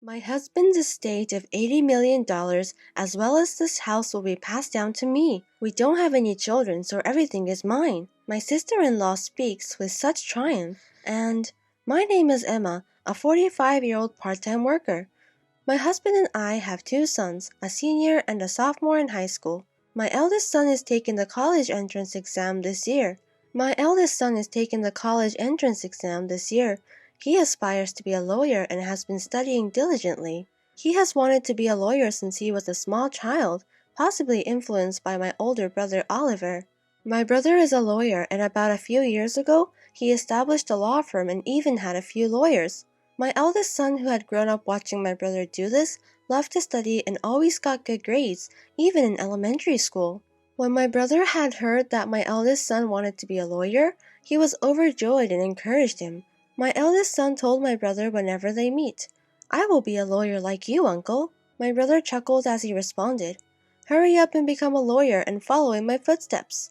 My husband's estate of $80 million as well as this house will be passed down to me. We don't have any children, so everything is mine. My sister-in-law speaks with such triumph. And my name is Emma, a 45-year-old part-time worker. My husband and I have two sons, a senior and a sophomore in high school. My eldest son is taking the college entrance exam this year. He aspires to be a lawyer and has been studying diligently. He has wanted to be a lawyer since he was a small child, possibly influenced by my older brother Oliver. My brother is a lawyer, and about a few years ago, he established a law firm and even had a few lawyers. My eldest son, who had grown up watching my brother do this, loved to study and always got good grades, even in elementary school. When my brother had heard that my eldest son wanted to be a lawyer, he was overjoyed and encouraged him. My eldest son told my brother whenever they meet, "I will be a lawyer like you, uncle." My brother chuckled as he responded, "Hurry up and become a lawyer and follow in my footsteps."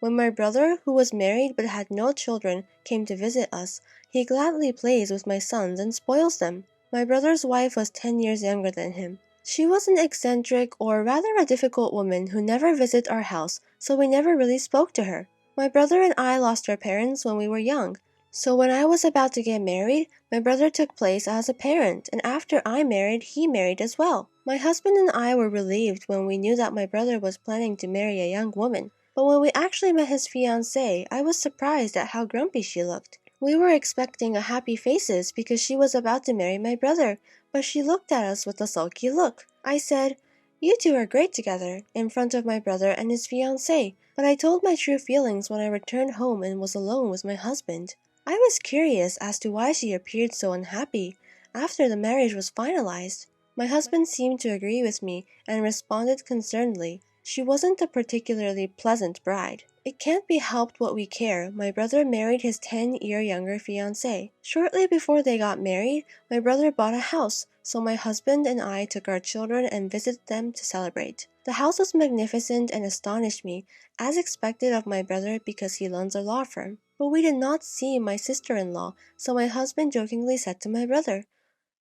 When my brother, who was married but had no children, came to visit us, he gladly plays with my sons and spoils them. My brother's wife was 10 years younger than him. She was an eccentric, or rather a difficult woman who never visited our house, so we never really spoke to her. My brother and I lost our parents when we were young, so when I was about to get married, my brother took place as a parent, and after I married, he married as well. My husband and I were relieved when we knew that my brother was planning to marry a young woman, but when we actually met his fiancée, I was surprised at how grumpy she looked. We were expecting a happy faces because she was about to marry my brother, but she looked at us with a sulky look. I said, "You two are great together," in front of my brother and his fiancée, but I told my true feelings when I returned home and was alone with my husband. I was curious as to why she appeared so unhappy after the marriage was finalized. My husband seemed to agree with me and responded concernedly, "She wasn't a particularly pleasant bride." It can't be helped what we care. My brother married his 10-year younger fiancée. Shortly before they got married, my brother bought a house, so my husband and I took our children and visited them to celebrate. The house was magnificent and astonished me, as expected of my brother because he runs a law firm. But we did not see my sister-in-law, so my husband jokingly said to my brother,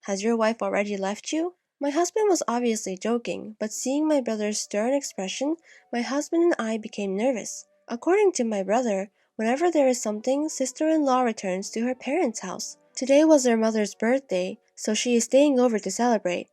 "Has your wife already left you?" My husband was obviously joking, but seeing my brother's stern expression, my husband and I became nervous. According to my brother, whenever there is something, sister-in-law returns to her parents' house. Today was her mother's birthday, so she is staying over to celebrate.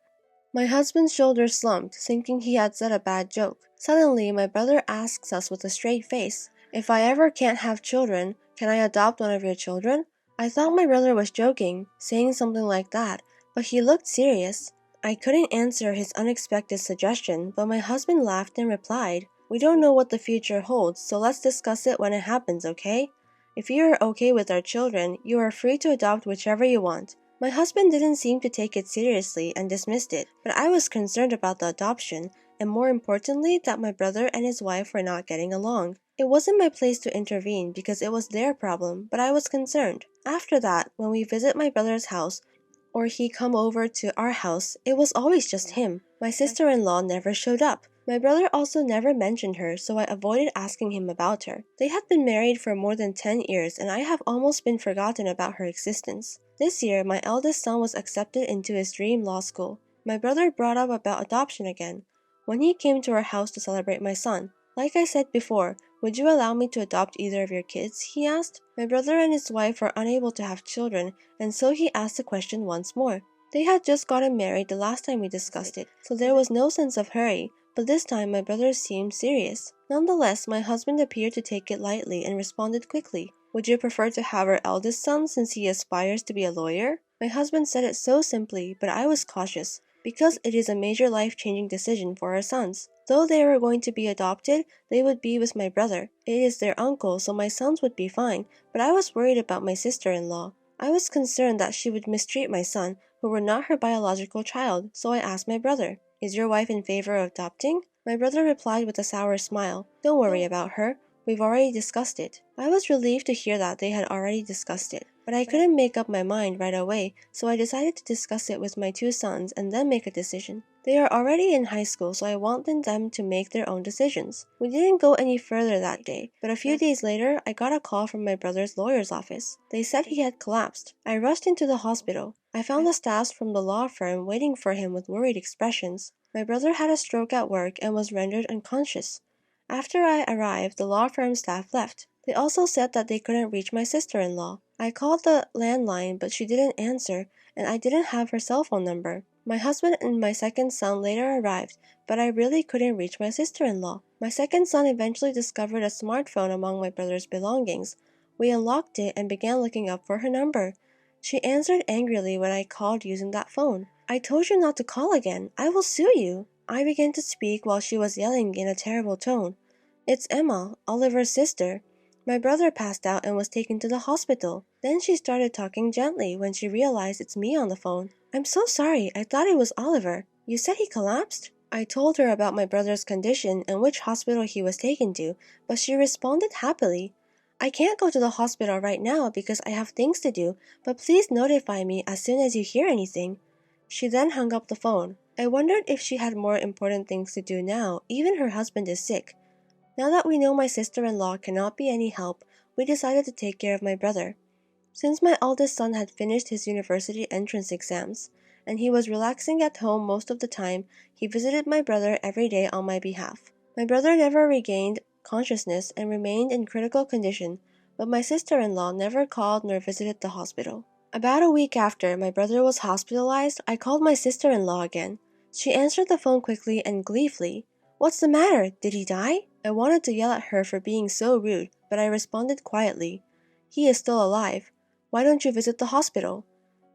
My husband's shoulders slumped, thinking he had said a bad joke. Suddenly, my brother asks us with a straight face, "If I ever can't have children, can I adopt one of your children?" I thought my brother was joking, saying something like that, but he looked serious. I couldn't answer his unexpected suggestion, but my husband laughed and replied, "We don't know what the future holds, so let's discuss it when it happens, okay? If you are okay with our children, you are free to adopt whichever you want." My husband didn't seem to take it seriously and dismissed it, but I was concerned about the adoption, and more importantly, that my brother and his wife were not getting along. It wasn't my place to intervene because it was their problem, but I was concerned. After that, when we visit my brother's house, or he come over to our house, it was always just him. My sister-in-law never showed up. My brother also never mentioned her, so I avoided asking him about her. They had been married for more than 10 years, and I have almost been forgotten about her existence. This year, my eldest son was accepted into his dream law school. My brother brought up about adoption again, when he came to our house to celebrate my son. Like I said before, "Would you allow me to adopt either of your kids?" he asked. My brother and his wife were unable to have children, and so he asked the question once more. They had just gotten married the last time we discussed it, so there was no sense of hurry, but this time my brother seemed serious. Nonetheless, my husband appeared to take it lightly and responded quickly, "Would you prefer to have our eldest son since he aspires to be a lawyer?" My husband said it so simply, but I was cautious, because it is a major life-changing decision for our sons. Though they were going to be adopted, they would be with my brother. It is their uncle, so my sons would be fine, but I was worried about my sister-in-law. I was concerned that she would mistreat my son, who were not her biological child, so I asked my brother, "Is your wife in favor of adopting?" My brother replied with a sour smile, "Don't worry about her. We've already discussed it." I was relieved to hear that they had already discussed it, But I couldn't make up my mind right away, so I decided to discuss it with my two sons and then make a decision. They are already in high school, so I wanted them to make their own decisions. We didn't go any further that day, but a few days later, I got a call from my brother's lawyer's office. They said he had collapsed. I rushed into the hospital. I found the staffs from the law firm waiting for him with worried expressions. My brother had a stroke at work and was rendered unconscious. After I arrived, the law firm staff left. They also said that they couldn't reach my sister-in-law. I called the landline, but she didn't answer, and I didn't have her cell phone number. My husband and my second son later arrived, but I really couldn't reach my sister-in-law. My second son eventually discovered a smartphone among my brother's belongings. We unlocked it and began looking up for her number. She answered angrily when I called using that phone. "I told you not to call again. I will sue you." I began to speak while she was yelling in a terrible tone. "It's Emma, Oliver's sister. My brother passed out and was taken to the hospital." Then she started talking gently when she realized it's me on the phone. "I'm so sorry, I thought it was Oliver. You said he collapsed?" I told her about my brother's condition and which hospital he was taken to, but she responded happily. "I can't go to the hospital right now because I have things to do, but please notify me as soon as you hear anything." She then hung up the phone. I wondered if she had more important things to do now, even her husband is sick. Now that we know my sister-in-law cannot be any help, we decided to take care of my brother. Since my eldest son had finished his university entrance exams, and he was relaxing at home most of the time, he visited my brother every day on my behalf. My brother never regained consciousness and remained in critical condition, but my sister-in-law never called nor visited the hospital. About a week after my brother was hospitalized, I called my sister-in-law again. She answered the phone quickly and gleefully. "What's the matter? Did he die?" I wanted to yell at her for being so rude, but I responded quietly. "He is still alive. Why don't you visit the hospital?"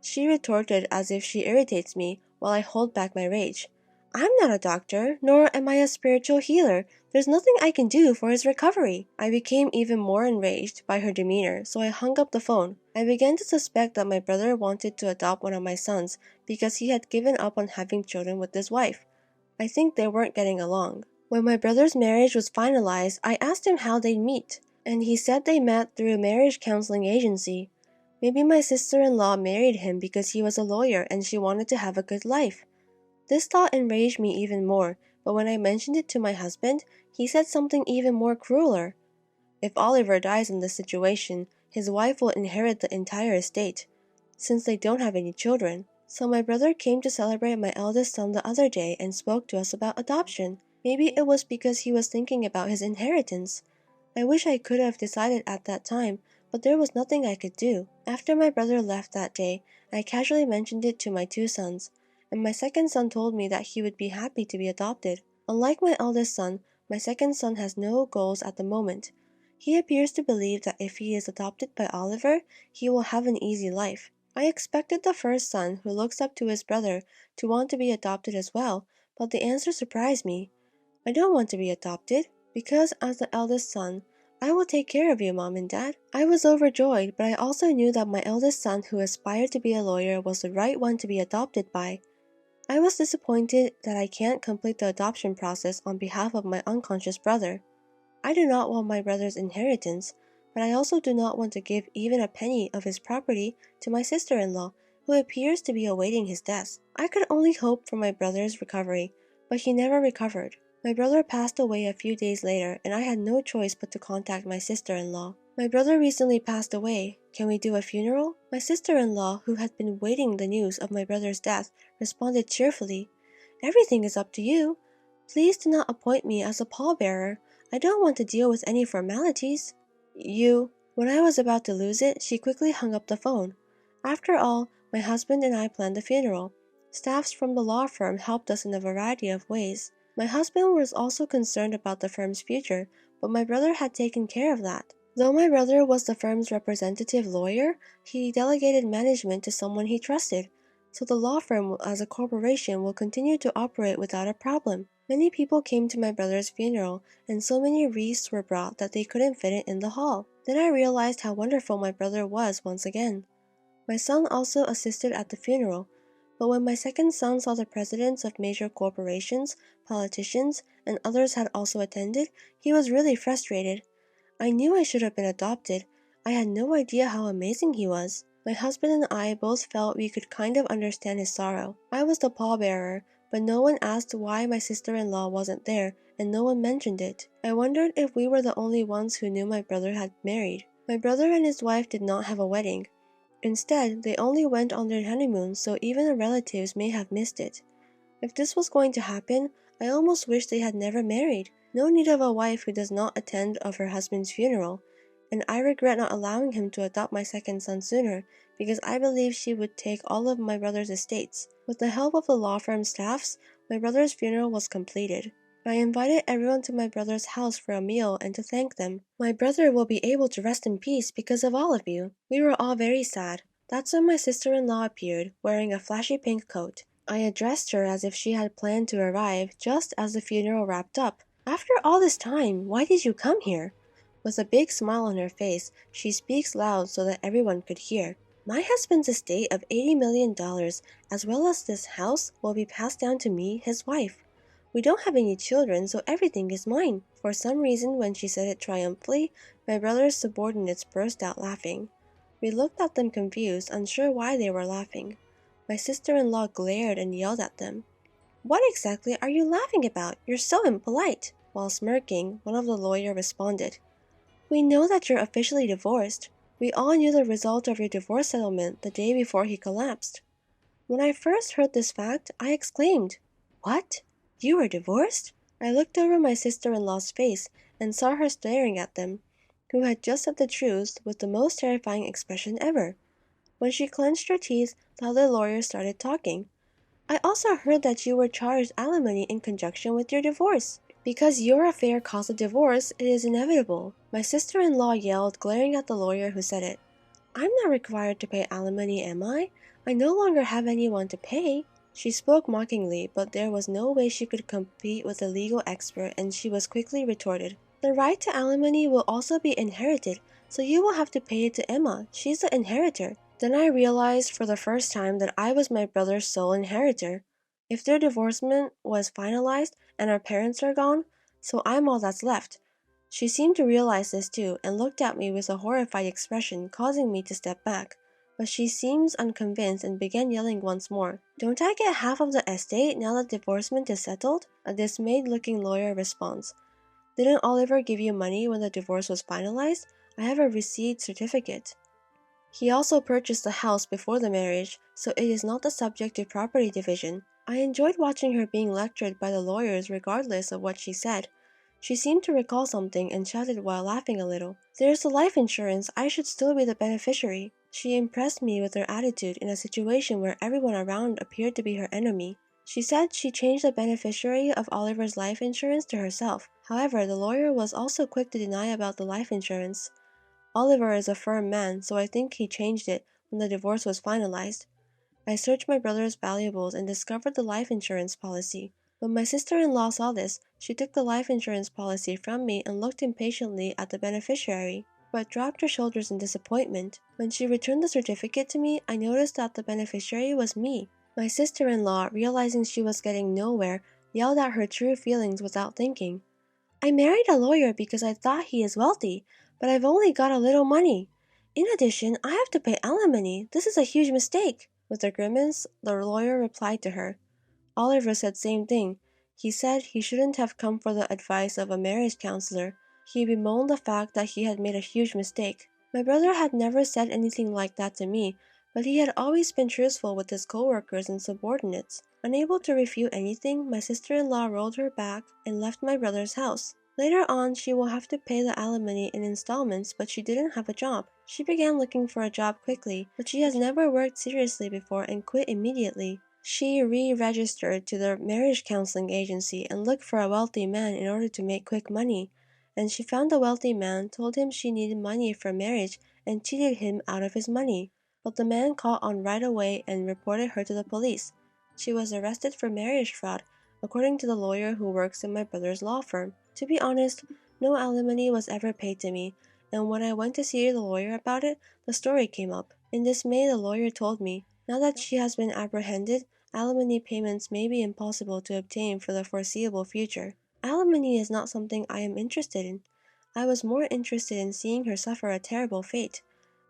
She retorted as if she irritates me while I hold back my rage. "I'm not a doctor, nor am I a spiritual healer. There's nothing I can do for his recovery." I became even more enraged by her demeanor, so I hung up the phone. I began to suspect that my brother wanted to adopt one of my sons because he had given up on having children with his wife. I think they weren't getting along. When my brother's marriage was finalized, I asked him how they'd meet, and he said they met through a marriage counseling agency. Maybe my sister-in-law married him because he was a lawyer and she wanted to have a good life. This thought enraged me even more, but when I mentioned it to my husband, he said something even more crueler. If Oliver dies in this situation, his wife will inherit the entire estate, since they don't have any children. So my brother came to celebrate my eldest son the other day and spoke to us about adoption. Maybe it was because he was thinking about his inheritance. I wish I could have decided at that time, but there was nothing I could do. After my brother left that day, I casually mentioned it to my two sons, and my second son told me that he would be happy to be adopted. Unlike my eldest son, my second son has no goals at the moment. He appears to believe that if he is adopted by Oliver, he will have an easy life. I expected the first son, who looks up to his brother, to want to be adopted as well, but the answer surprised me. "I don't want to be adopted, because as the eldest son, I will take care of you, Mom and Dad." I was overjoyed, but I also knew that my eldest son who aspired to be a lawyer was the right one to be adopted by. I was disappointed that I can't complete the adoption process on behalf of my unconscious brother. I do not want my brother's inheritance, but I also do not want to give even a penny of his property to my sister-in-law, who appears to be awaiting his death. I could only hope for my brother's recovery, but he never recovered. My brother passed away a few days later, and I had no choice but to contact my sister-in-law. "My brother recently passed away. Can we do a funeral?" My sister-in-law, who had been waiting the news of my brother's death, responded cheerfully. "Everything is up to you. Please do not appoint me as a pallbearer. I don't want to deal with any formalities." "You—" When I was about to lose it, she quickly hung up the phone. After all, my husband and I planned the funeral. Staffs from the law firm helped us in a variety of ways. My husband was also concerned about the firm's future, but my brother had taken care of that. Though my brother was the firm's representative lawyer, he delegated management to someone he trusted, so the law firm as a corporation will continue to operate without a problem. Many people came to my brother's funeral, and so many wreaths were brought that they couldn't fit it in the hall. Then I realized how wonderful my brother was once again. My son also assisted at the funeral, but when my second son saw the presidents of major corporations, politicians, and others had also attended, he was really frustrated. I knew I should have been adopted. I had no idea how amazing he was. My husband and I both felt we could kind of understand his sorrow. I was the pallbearer, but no one asked why my sister-in-law wasn't there, and no one mentioned it. I wondered if we were the only ones who knew my brother had married. My brother and his wife did not have a wedding. Instead, they only went on their honeymoon, so even the relatives may have missed it. If this was going to happen, I almost wish they had never married. No need of a wife who does not attend of her husband's funeral. And I regret not allowing him to adopt my second son sooner, because I believe she would take all of my brother's estates. With the help of the law firm staffs, my brother's funeral was completed. I invited everyone to my brother's house for a meal and to thank them. My brother will be able to rest in peace because of all of you. We were all very sad. That's when my sister-in-law appeared, wearing a flashy pink coat. I addressed her as if she had planned to arrive just as the funeral wrapped up. After all this time, why did you come here? With a big smile on her face, she speaks loud so that everyone could hear. My husband's estate of $80 million, as well as this house, will be passed down to me, his wife. We don't have any children, so everything is mine. For some reason, when she said it triumphantly, my brother's subordinates burst out laughing. We looked at them confused, unsure why they were laughing. My sister-in-law glared and yelled at them. What exactly are you laughing about? You're so impolite. While smirking, one of the lawyers responded, We know that you're officially divorced. We all knew the result of your divorce settlement the day before he collapsed. When I first heard this fact, I exclaimed, What? You are divorced? I looked over my sister-in-law's face and saw her staring at them, who had just said the truth with the most terrifying expression ever. When she clenched her teeth, the other lawyer started talking. I also heard that you were charged alimony in conjunction with your divorce. Because your affair caused a divorce, it is inevitable. My sister-in-law yelled, glaring at the lawyer who said it. I'm not required to pay alimony, am I? I no longer have anyone to pay. She spoke mockingly, but there was no way she could compete with a legal expert, and she was quickly retorted. The right to alimony will also be inherited, so you will have to pay it to Emma. She's the inheritor. Then I realized for the first time that I was my brother's sole inheritor. If their divorcement was finalized and our parents are gone, so I'm all that's left. She seemed to realize this too, and looked at me with a horrified expression, causing me to step back. But she seems unconvinced and began yelling once more. Don't I get half of the estate now that divorcement is settled? A dismayed-looking lawyer responds. Didn't Oliver give you money when the divorce was finalized? I have a receipt certificate. He also purchased the house before the marriage, so it is not the subject to property division. I enjoyed watching her being lectured by the lawyers regardless of what she said. She seemed to recall something and chatted while laughing a little. There's the life insurance. I should still be the beneficiary. She impressed me with her attitude in a situation where everyone around appeared to be her enemy. She said she changed the beneficiary of Oliver's life insurance to herself. However, the lawyer was also quick to deny about the life insurance. Oliver is a firm man, so I think he changed it when the divorce was finalized. I searched my brother's valuables and discovered the life insurance policy. When my sister-in-law saw this, she took the life insurance policy from me and looked impatiently at the beneficiary, but dropped her shoulders in disappointment. When she returned the certificate to me, I noticed that the beneficiary was me. My sister-in-law, realizing she was getting nowhere, yelled out her true feelings without thinking. I married a lawyer because I thought he is wealthy, but I've only got a little money. In addition, I have to pay alimony. This is a huge mistake. With a grimace, the lawyer replied to her. Oliver said same thing. He said he shouldn't have come for the advice of a marriage counselor. He bemoaned the fact that he had made a huge mistake. My brother had never said anything like that to me, but he had always been truthful with his co-workers and subordinates. Unable to refute anything, my sister-in-law rolled her back and left my brother's house. Later on, she will have to pay the alimony in installments, but she didn't have a job. She began looking for a job quickly, but she has never worked seriously before and quit immediately. She re-registered to the marriage counseling agency and looked for a wealthy man in order to make quick money. And she found the wealthy man, told him she needed money for marriage, and cheated him out of his money. But the man caught on right away and reported her to the police. She was arrested for marriage fraud, according to the lawyer who works in my brother's law firm. To be honest, no alimony was ever paid to me, and when I went to see the lawyer about it, the story came up. In dismay, the lawyer told me, now that she has been apprehended, alimony payments may be impossible to obtain for the foreseeable future. Alimony is not something I am interested in. I was more interested in seeing her suffer a terrible fate.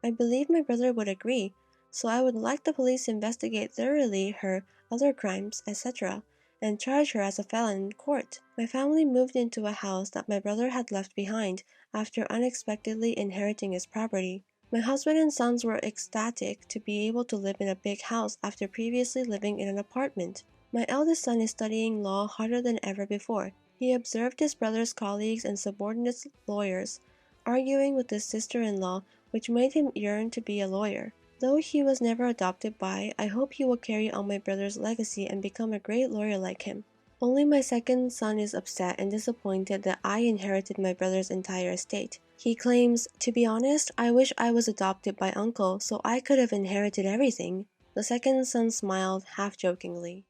I believe my brother would agree, so I would like the police to investigate thoroughly her other crimes, etc., and charge her as a felon in court. My family moved into a house that my brother had left behind after unexpectedly inheriting his property. My husband and sons were ecstatic to be able to live in a big house after previously living in an apartment. My eldest son is studying law harder than ever before. He observed his brother's colleagues and subordinates lawyers, arguing with his sister-in-law, which made him yearn to be a lawyer. Though he was never adopted by, I hope he will carry on my brother's legacy and become a great lawyer like him. Only my second son is upset and disappointed that I inherited my brother's entire estate. He claims, "To be honest, I wish I was adopted by uncle so I could have inherited everything." The second son smiled half-jokingly.